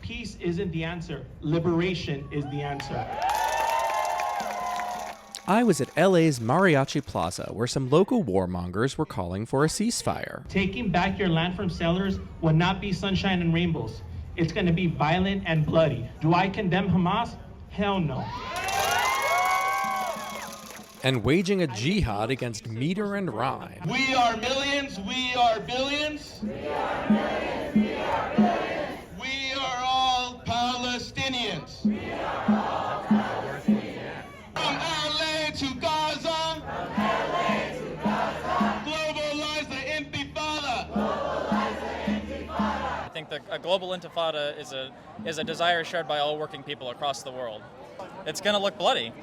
Peace isn't the answer. Liberation is the answer. I was at LA's Mariachi Plaza, where some local warmongers were calling for a ceasefire. Taking back your land from settlers will not be sunshine and rainbows. It's going to be violent and bloody. Do I condemn Hamas? Hell no. And waging a jihad against meter and rhyme. We are millions, we are billions. We are millions, we are billions. We are all Palestinians. We are all Palestinians. From LA to Gaza. From LA to Gaza. Globalize the intifada. Globalize the intifada. I think that a global intifada is a desire shared by all working people across the world. It's going to look bloody.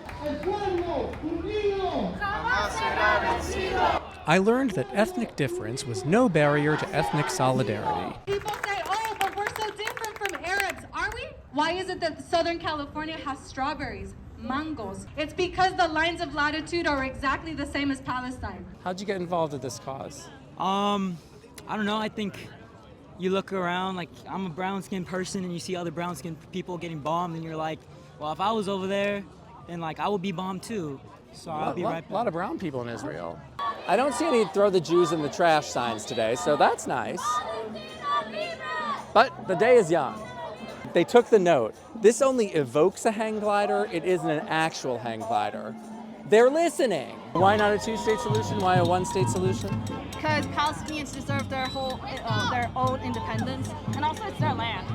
I learned that ethnic difference was no barrier to ethnic solidarity. People say, oh, but we're so different from Arabs, are we? Why is it that Southern California has strawberries, mangoes? It's because the lines of latitude are exactly the same as Palestine. How'd you get involved with this cause? I don't know. I think you look around, like, I'm a brown-skinned person, and you see other brown-skinned people getting bombed, and you're like, well, if I was over there, then, like, I would be bombed too. So I'll be right back. A lot of brown people in Israel. I don't see any throw the Jews in the trash signs today, so that's nice. But the day is young. They took the note. This only evokes a hang glider. It isn't an actual hang glider. They're listening. Why not a two-state solution? Why a one-state solution? Because Palestinians deserve their own independence, and also it's their land.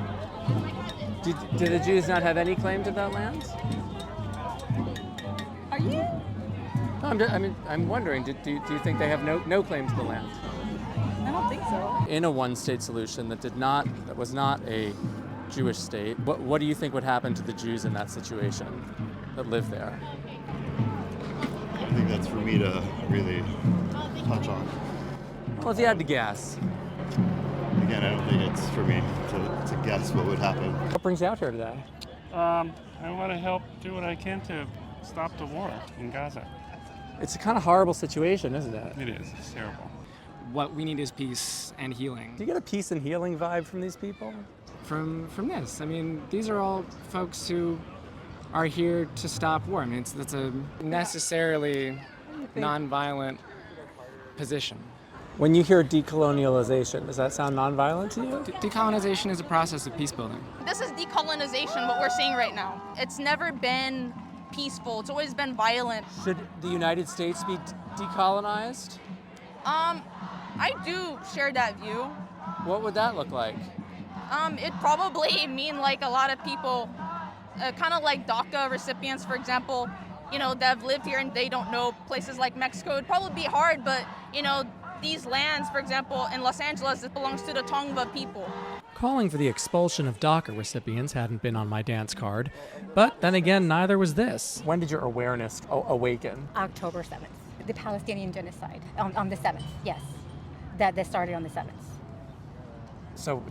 Do the Jews not have any claim to that land? Are you? I'm wondering, do you think they have no claim to the land? I don't think so. In a one-state solution that was not a Jewish state, what do you think would happen to the Jews in that situation that live there? I think that's for me to really touch on. Well, if you had to guess. Again, I don't think it's for me to guess what would happen. What brings you out here today? I want to help do what I can to stop the war in Gaza. It's a kind of horrible situation, isn't it? It is. It's terrible. What we need is peace and healing. Do you get a peace and healing vibe from these people? From this. I mean, these are all folks who are here to stop war. I mean, that's a necessarily nonviolent position. When you hear decolonialization, does that sound nonviolent to you? Decolonization is a process of peace building. This is decolonization, what we're seeing right now. It's never been peaceful. It's always been violent. Should the United States be decolonized? I do share that view. What would that look like? It'd probably mean like a lot of people, kind of like DACA recipients, for example, that have lived here and they don't know places like Mexico. It'd probably be hard, but, these lands, for example, in Los Angeles, it belongs to the Tongva people. Calling for the expulsion of DACA recipients hadn't been on my dance card, but then again, neither was this. When did your awareness awaken? October 7th, the Palestinian genocide, on the 7th, yes. That started on the 7th. So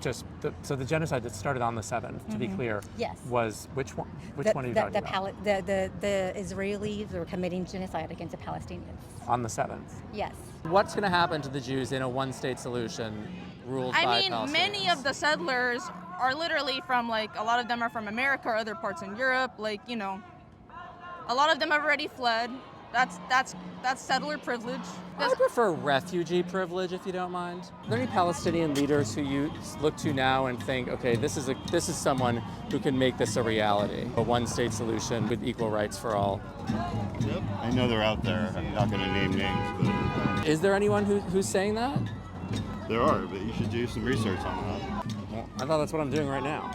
the genocide that started on the 7th, to be clear, yes, was which one? Which one are you talking about? The Israelis were committing genocide against the Palestinians. On the 7th? Yes. What's going to happen to the Jews in a one-state solution ruled by Palestinians? Many of the settlers are literally from, a lot of them are from America or other parts in Europe. A lot of them have already fled. That's settler privilege. I prefer refugee privilege, if you don't mind. Are there any Palestinian leaders who you look to now and think, okay, this is someone who can make this a reality, a one-state solution with equal rights for all? Yep, I know they're out there. I'm not going to name names, but is there anyone who's saying that? There are, but you should do some research on that. Well, I thought that's what I'm doing right now.